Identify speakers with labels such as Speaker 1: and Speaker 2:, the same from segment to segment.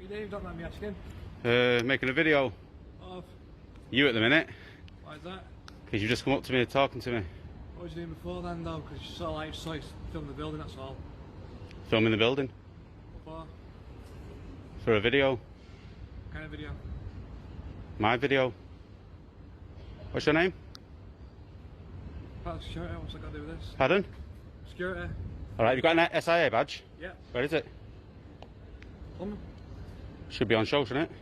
Speaker 1: Your name, don't mind me asking.
Speaker 2: Making a video.
Speaker 1: Of?
Speaker 2: You at the minute.
Speaker 1: Why is that?
Speaker 2: Because you just come up to me talking to me.
Speaker 1: What was you doing before then though? Because you sort of like saw you film the building, that's all.
Speaker 2: Filming the building.
Speaker 1: What for?
Speaker 2: For a video.
Speaker 1: What kind of video?
Speaker 2: My video. What's your name?
Speaker 1: About security, what's that got to do with this?
Speaker 2: Pardon?
Speaker 1: Security.
Speaker 2: Alright, you've got an SIA badge?
Speaker 1: Yeah.
Speaker 2: Where is it?
Speaker 1: On?
Speaker 2: Should be on show, shouldn't it?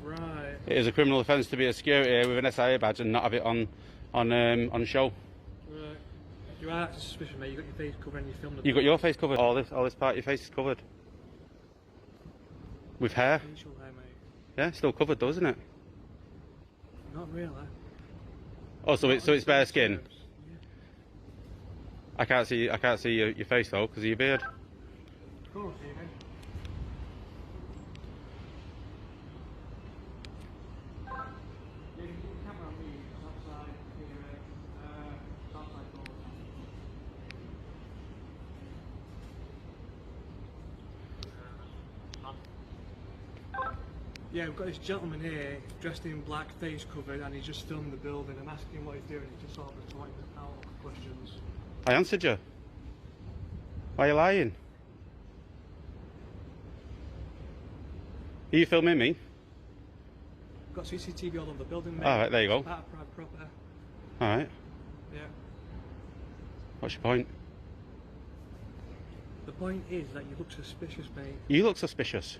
Speaker 1: Right.
Speaker 2: It is a criminal offence to be a security with an SIA badge and not have it on show.
Speaker 1: Right. You are acting suspicious, mate. You got your face covered and you filmed it.
Speaker 2: You got your face covered. All this part of your face is covered. With hair.
Speaker 1: Facial hair, mate.
Speaker 2: Yeah, still covered though, isn't it?
Speaker 1: Not really.
Speaker 2: Oh, so it's bare skin.
Speaker 1: Yeah.
Speaker 2: I can't see your face though because of your beard.
Speaker 1: Cool, Stephen. Yeah, we've got this gentleman here dressed in black, face covered, and he's just filming the building. I'm asking what he's doing. He's just sort of talking out questions.
Speaker 2: I answered you. Why are you lying? Are you filming me?
Speaker 1: We've got CCTV all over the building, mate.
Speaker 2: Alright, there you go.
Speaker 1: Part of private property.
Speaker 2: Alright.
Speaker 1: Yeah.
Speaker 2: What's your point?
Speaker 1: The point is that you look suspicious, mate.
Speaker 2: You look suspicious.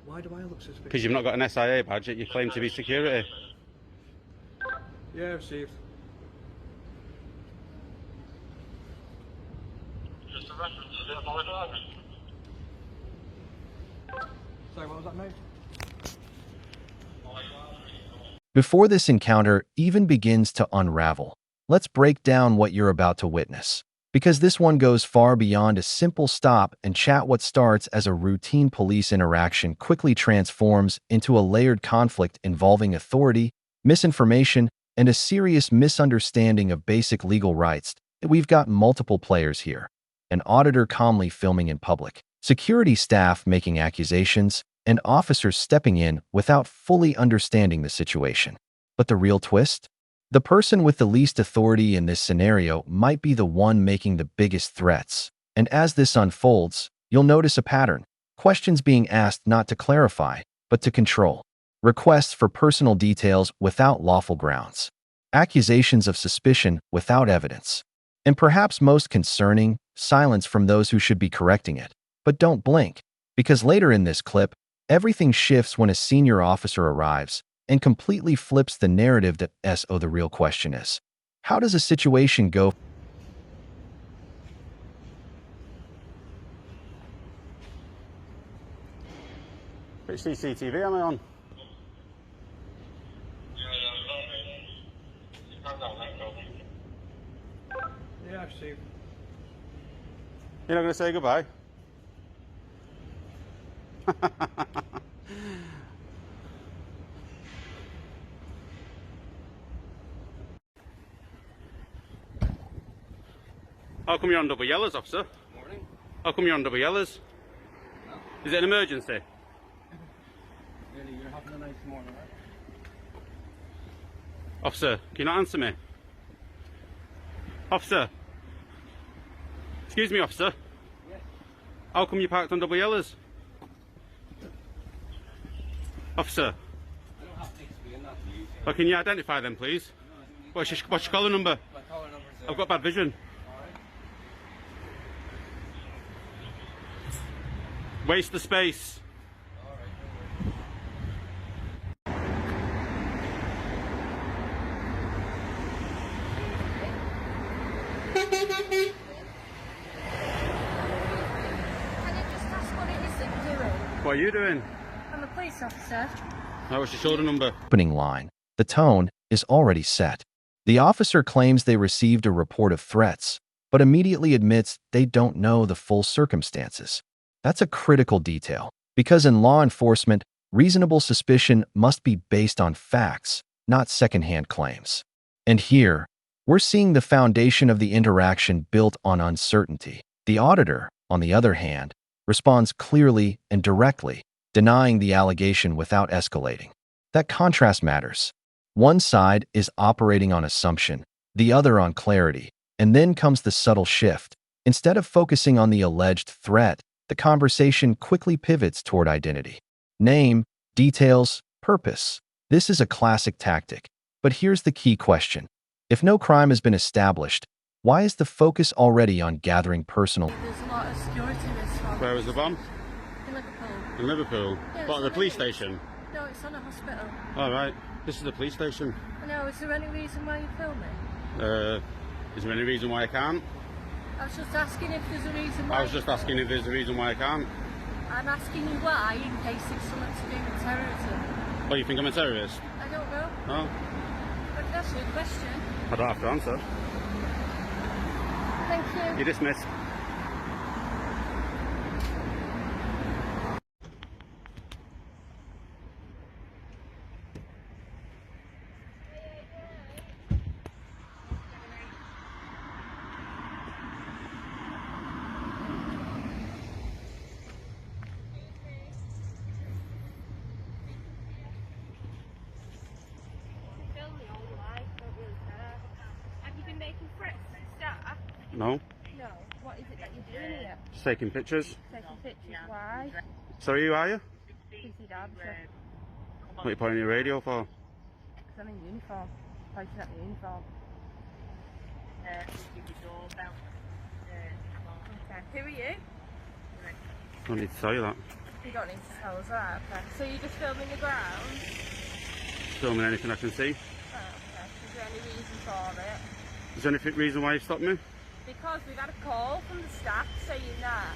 Speaker 1: Why do I look suspicious?
Speaker 2: Because you've not got an SIA badge yet you claim to be security.
Speaker 1: Yeah, received.
Speaker 3: Just a reference to the my driving.
Speaker 1: Sorry, what was that, mate?
Speaker 4: Before this encounter even begins to unravel, let's break down what you're about to witness. Because this one goes far beyond a simple stop and chat. What starts as a routine police interaction quickly transforms into a layered conflict involving authority, misinformation, and a serious misunderstanding of basic legal rights. We've got multiple players here. An auditor calmly filming in public, security staff making accusations, and officers stepping in without fully understanding the situation. But the real twist? The person with the least authority in this scenario might be the one making the biggest threats. And as this unfolds, you'll notice a pattern. Questions being asked not to clarify, but to control. Requests for personal details without lawful grounds. Accusations of suspicion without evidence. And perhaps most concerning, silence from those who should be correcting it. But don't blink, because later in this clip, everything shifts when a senior officer arrives and completely flips the narrative that the real question is, how does a situation go?
Speaker 2: Which CCTV am I on?
Speaker 1: Yeah, received.
Speaker 2: You're not going to say goodbye? How come you're on double yellows, officer?
Speaker 1: Morning.
Speaker 2: How come you're on double yellows?
Speaker 1: No.
Speaker 2: Is it an emergency?
Speaker 1: Really, you're having a nice morning, right?
Speaker 2: Officer, can you not answer me? Officer? Excuse me, officer?
Speaker 1: Yes.
Speaker 2: How come you parked on double yellows? Officer?
Speaker 1: I don't have to explain that to you.
Speaker 2: Well, can you identify them, please? What's your collar number?
Speaker 1: My collar number's there.
Speaker 2: I've got bad vision. Waste the space.
Speaker 5: Can you just ask what it is that you're doing?
Speaker 2: What are you doing?
Speaker 5: I'm a police officer.
Speaker 2: What's your shoulder number?
Speaker 4: Opening line. The tone is already set. The officer claims they received a report of threats, but immediately admits they don't know the full circumstances. That's a critical detail, because in law enforcement, reasonable suspicion must be based on facts, not secondhand claims. And here, we're seeing the foundation of the interaction built on uncertainty. The auditor, on the other hand, responds clearly and directly, denying the allegation without escalating. That contrast matters. One side is operating on assumption, the other on clarity, and then comes the subtle shift. Instead of focusing on the alleged threat, the conversation quickly pivots toward identity. Name, details, purpose. This is a classic tactic. But here's the key question. If no crime has been established, why is the focus already on gathering personal?
Speaker 5: There's a lot of security risks.
Speaker 2: Where was the bomb?
Speaker 5: In Liverpool.
Speaker 2: In Liverpool?
Speaker 5: Yeah,
Speaker 2: What, at the police station?
Speaker 5: No, it's on a hospital.
Speaker 2: All right. This is the police station.
Speaker 5: I know, is there any reason why you're filming?
Speaker 2: Is there any reason why I can't?
Speaker 5: I was just asking if there's a reason why.
Speaker 2: I was just asking if there's a reason why I can't.
Speaker 5: I'm asking you why, in case it's something to do with terrorism.
Speaker 2: Oh, you think I'm a terrorist?
Speaker 5: I don't know.
Speaker 2: No.
Speaker 5: I can ask you a question.
Speaker 2: I don't have to answer.
Speaker 5: Thank you.
Speaker 2: You're dismissed. No.
Speaker 5: No. What is it that you're doing here?
Speaker 2: Just taking pictures.
Speaker 5: Taking pictures. Why?
Speaker 2: Sorry, who are you?
Speaker 5: PC Derbyshire.
Speaker 2: What are you pointing your radio for?
Speaker 5: Because I'm in uniform. Pointing at the uniform. Okay. Who are you?
Speaker 2: I don't need to tell you that.
Speaker 5: You don't need to tell us that. Okay. So you're just filming the ground?
Speaker 2: Filming anything I can see.
Speaker 5: Oh, okay. Is there any reason for it?
Speaker 2: Is there any reason why you stopped me?
Speaker 5: Because we've had a call from the staff saying that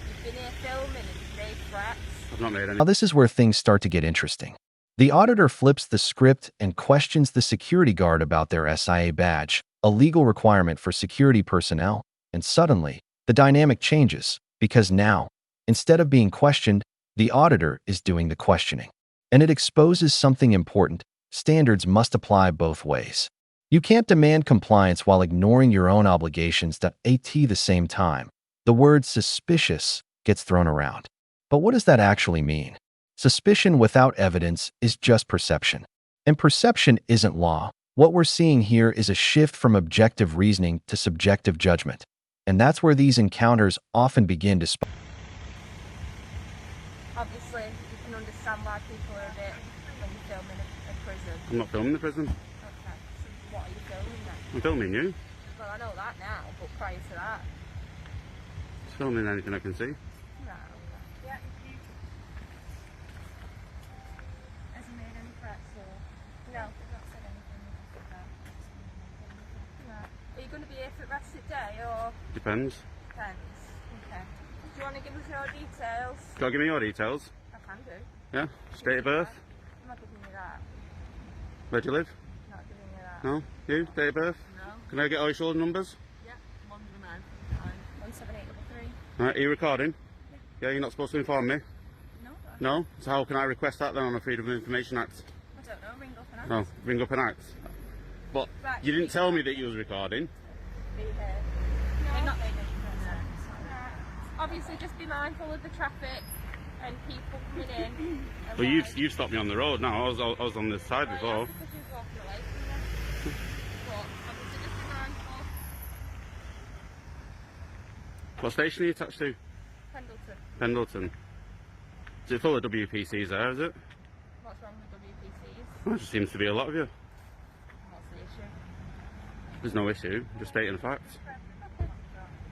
Speaker 5: you've been here filming and you've made threats.
Speaker 2: I've not made any.
Speaker 4: Now this is where things start to get interesting. The auditor flips the script and questions the security guard about their SIA badge, a legal requirement for security personnel, and suddenly, the dynamic changes, because now, instead of being questioned, the auditor is doing the questioning. And it exposes something important: standards must apply both ways. You can't demand compliance while ignoring your own obligations at the same time. The word suspicious gets thrown around. But what does that actually mean? Suspicion without evidence is just perception. And perception isn't law. What we're seeing here is a shift from objective reasoning to subjective judgment. And that's where these encounters often begin to spark.
Speaker 5: Obviously, you can understand why people are a bit when you're filming a prison.
Speaker 2: I'm not filming the prison.
Speaker 5: Okay, so what are you filming then?
Speaker 2: I'm filming you.
Speaker 5: Well, I know that now, but prior to that,
Speaker 2: Just filming anything I can see.
Speaker 5: no. Yeah. Has he made any threats or? No. He's not said anything. No. Are you going to be here for the rest of the day or?
Speaker 2: Depends.
Speaker 5: Depends. Okay. Do you want to give us your details?
Speaker 2: Can I give me your details?
Speaker 5: I can do.
Speaker 2: Yeah? Date of birth?
Speaker 5: I'm not giving you that.
Speaker 2: Where do you live?
Speaker 5: Not giving you that.
Speaker 2: No? You? Date of birth?
Speaker 5: No.
Speaker 2: Can I get all your shoulder numbers?
Speaker 5: Yeah. 17833.
Speaker 2: Alright, are you recording? Yeah, you're not supposed to inform me?
Speaker 5: No.
Speaker 2: No? So how can I request that then on the Freedom of Information Act?
Speaker 5: I don't know. Ring up and ask.
Speaker 2: No, ring up an act. But
Speaker 5: Right.
Speaker 2: you didn't tell me that you was recording.
Speaker 5: Be here. No. They're not making any threats. Obviously, just be mindful of the traffic and people coming in. and
Speaker 2: But
Speaker 5: like-
Speaker 2: you stopped me on the road now. I was on this side
Speaker 5: Well,
Speaker 2: before.
Speaker 5: yeah, because you was walking away from me. But obviously, just be mindful.
Speaker 2: What station are you attached to?
Speaker 5: Pendleton.
Speaker 2: Pendleton. Is it full of WPCs there, is it?
Speaker 5: What's wrong with WPCs?
Speaker 2: There just seems to be a lot of you.
Speaker 5: What's the issue?
Speaker 2: There's no issue, just stating a fact.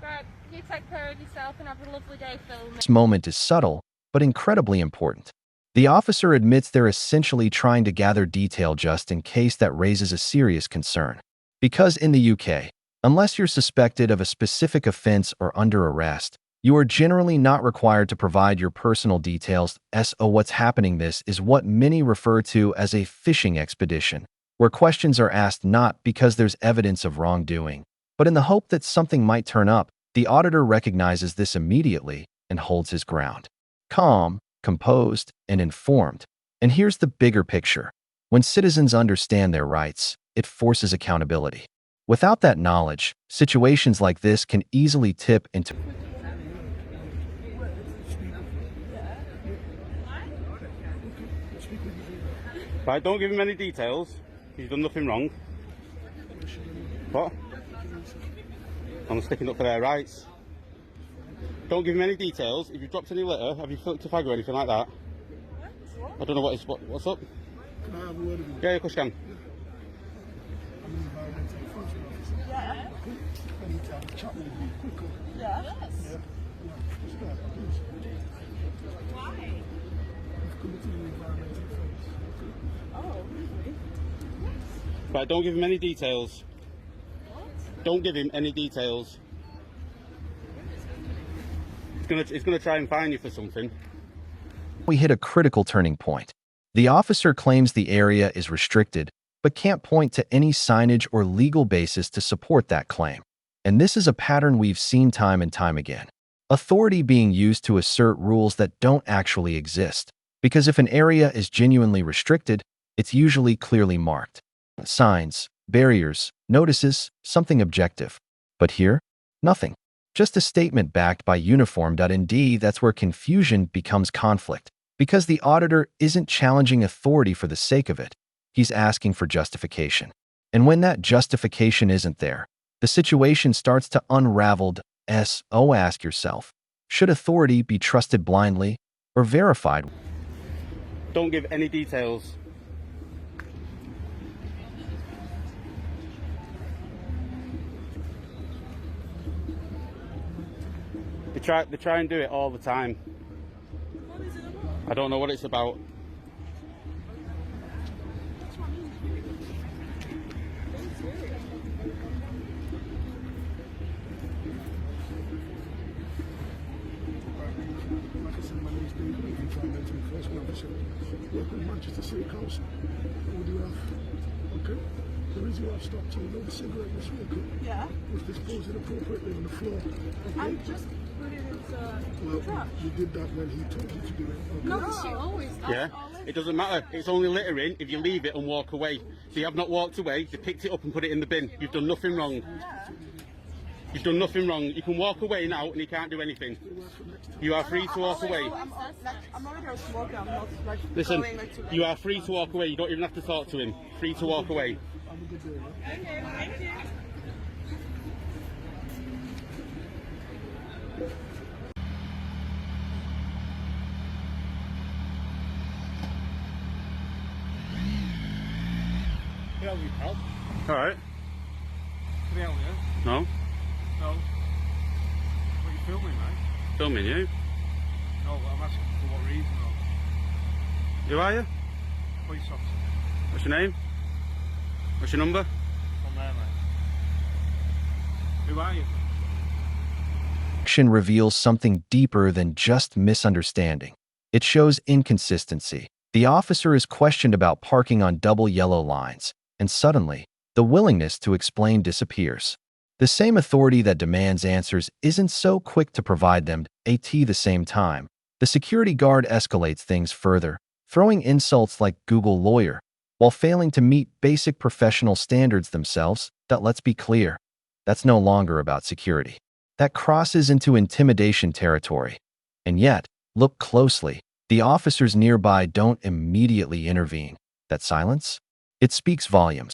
Speaker 5: Right, you take care of yourself and have a lovely day filming.
Speaker 4: This moment is subtle, but incredibly important. The officer admits they're essentially trying to gather detail just in case that raises a serious concern. Because in the UK, unless you're suspected of a specific offense or under arrest, you are generally not required to provide your personal details. So what's happening this is what many refer to as a fishing expedition, where questions are asked not because there's evidence of wrongdoing, but in the hope that something might turn up. The auditor recognizes this immediately and holds his ground. Calm, composed, and informed. And here's the bigger picture. When citizens understand their rights, it forces accountability. Without that knowledge, situations like this can easily tip into
Speaker 2: Right, don't give him any details. He's done nothing wrong. What? I'm sticking up for their rights. Don't give him any details. If you've dropped any litter, have you flicked a fag or anything like that? What? I don't know what's up.
Speaker 6: Can I have a word with you?
Speaker 2: Yeah, of course you can.
Speaker 6: I'm an environmental enforcement officer.
Speaker 5: Yeah.
Speaker 6: I need to have a chat with you quickly.
Speaker 5: Yes.
Speaker 6: Yeah. Just go, please.
Speaker 5: Why?
Speaker 6: You've committed an environmental offence.
Speaker 5: Oh, really?
Speaker 2: Right, don't give him any details. Don't give him any details. He's gonna try and fine you for something.
Speaker 4: We hit a critical turning point. The officer claims the area is restricted, but can't point to any signage or legal basis to support that claim. And this is a pattern we've seen time and time again. Authority being used to assert rules that don't actually exist. Because if an area is genuinely restricted, it's usually clearly marked. Signs, barriers, notices, something objective. But here, nothing. Just a statement backed by uniform.nd. That's where confusion becomes conflict. Because the auditor isn't challenging authority for the sake of it. He's asking for justification. And when that justification isn't there, the situation starts to unravel. So ask yourself, should authority be trusted blindly or verified?
Speaker 2: Don't give any details. They try and do it all the time.
Speaker 5: What is it about?
Speaker 2: I don't know what it's about.
Speaker 6: Like I said, my name is David. I'm an environmental enforcement officer. Work with Manchester City Council. What do you have? Okay. The reason why I've stopped you, you know the cigarette in the smoker
Speaker 5: Yeah.
Speaker 6: was disposed inappropriately on the floor. Okay?
Speaker 5: I'm just putting it in the
Speaker 6: Well, you did that when he told you to do it. Okay?
Speaker 5: No, she always does.
Speaker 2: Yeah? It doesn't matter. It's only littering if you leave it and walk away. So you have not walked away, you picked it up and put it in the bin. You've done nothing wrong. You've done nothing wrong. You can walk away now and you can't do anything. You are free to walk away.
Speaker 5: I'm already a smoker. I'm not like
Speaker 2: Listen,
Speaker 5: going like to
Speaker 2: you are free to walk away. You don't even have to talk to him. Free to walk away.
Speaker 6: Have a good day. Right?
Speaker 5: Thank you.
Speaker 1: Can I help you, pal?
Speaker 2: Alright.
Speaker 1: Can I help you?
Speaker 2: No?
Speaker 1: No. What are you filming, mate?
Speaker 2: Filming you.
Speaker 1: No, but I'm asking for what reason. Or
Speaker 2: Who are you?
Speaker 1: police officer.
Speaker 2: What's your name? What's your number?
Speaker 1: On there, mate. Who are you?
Speaker 4: Action reveals something deeper than just misunderstanding. It shows inconsistency. The officer is questioned about parking on double yellow lines, and suddenly, the willingness to explain disappears. The same authority that demands answers isn't so quick to provide them at the same time. The security guard escalates things further, throwing insults like Google lawyer, while failing to meet basic professional standards themselves. That, let's be clear, that's no longer about security. That crosses into intimidation territory. And yet, look closely. The officers nearby don't immediately intervene. That silence? It speaks volumes.